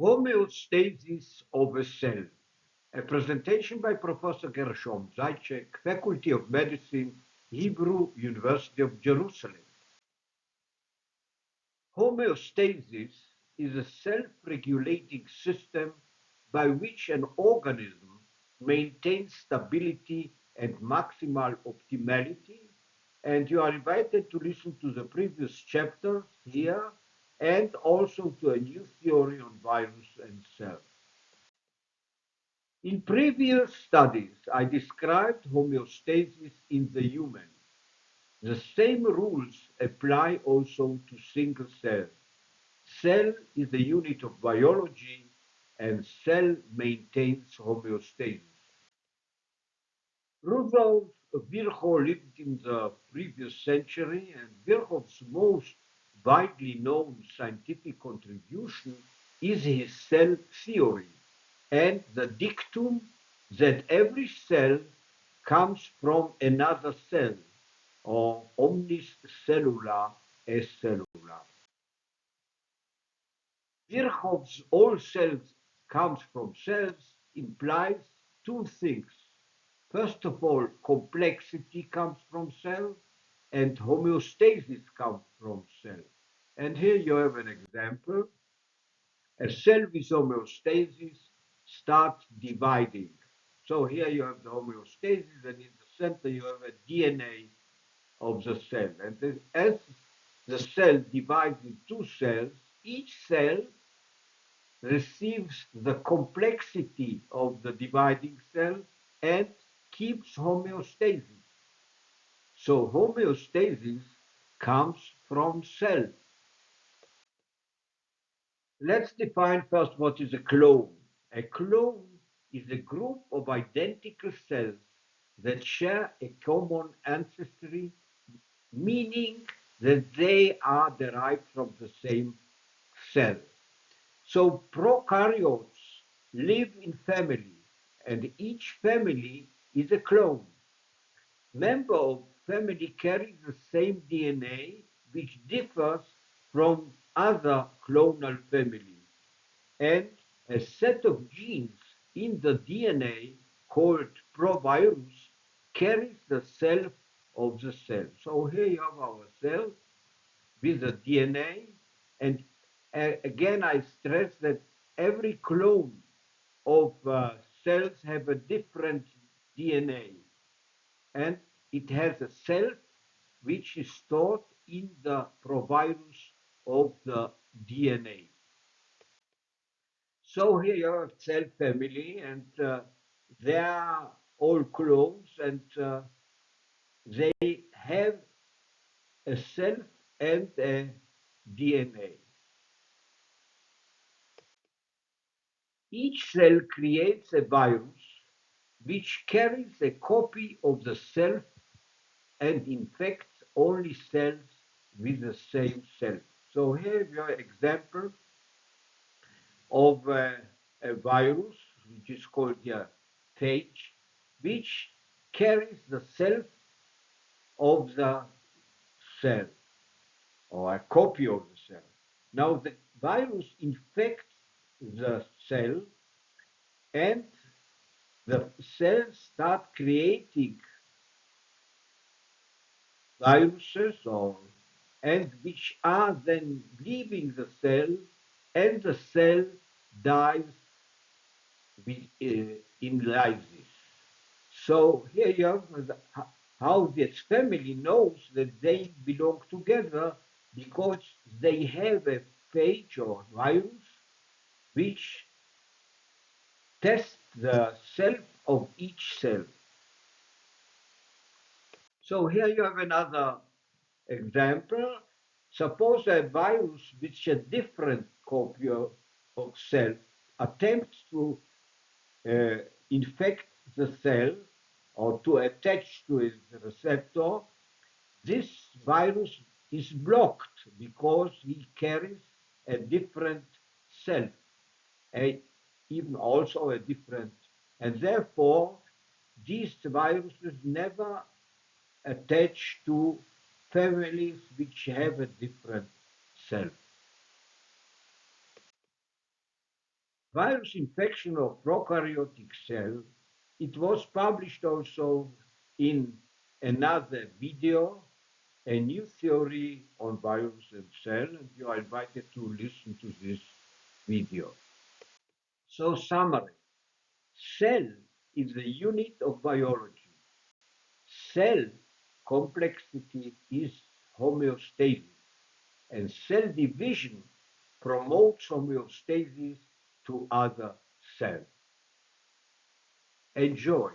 Homeostasis of a cell. A presentation by Professor Gershom Zajcek, Faculty of Medicine, Hebrew University of Jerusalem. Homeostasis is a self-regulating system by which an organism maintains stability and maximal optimality, and you are invited to listen to the previous chapters here and also to a new theory on virus and cells. In previous studies, I described homeostasis in the human. The same rules apply also to single cells. Cell is the unit of biology, and cell maintains homeostasis. Rudolf Virchow lived in the previous century, and Virchow's most widely known scientific contribution is his cell theory and the dictum that every cell comes from another cell, or omnis cellula est cellula. Virchow's all cells comes from cells implies two things. First of all, complexity comes from cell, and homeostasis comes from cell. And here you have an example. A cell with homeostasis starts dividing. So here you have the homeostasis, and in the center you have a DNA of the cell. And as the cell divides in two cells, each cell receives the complexity of the dividing cell and keeps homeostasis. So homeostasis comes from cell. Let's define first what is a clone. A clone is a group of identical cells that share a common ancestry, meaning that they are derived from the same cell. So prokaryotes live in families, and each family is a clone. Member of family carry the same DNA, which differs from other clonal families, and a set of genes in the DNA called provirus carries the self of the cell. So here you have our cell with the DNA, and again I stress that every clone of cells have a different DNA, and it has a self which is stored in the provirus of the DNA. So here you have cell family, and they are all clones, and they have a self and a DNA. Each cell creates a virus which carries a copy of the self and infects only cells with the same self. So here we have an example of a virus which is called phage, which carries the self of the cell, or a copy of the cell. Now the virus infects the cell, and the cells start creating viruses, and which are then leaving the cell, and the cell dies in lysis. So here you have how this family knows that they belong together, because they have a phage or virus which tests the self of each cell. So here you have another example. Suppose a virus with a different copy of cell attempts to infect the cell or to attach to its receptor. This virus is blocked because he carries a different self, even also a different, and therefore these viruses never attach to families which have a different self. Virus infection of prokaryotic cell. It was published also in another video, a new theory on virus and cell, and you are invited to listen to this video. So summary, cell is the unit of biology. Cell complexity is homeostasis, and cell division promotes homeostasis to other cells. Enjoy.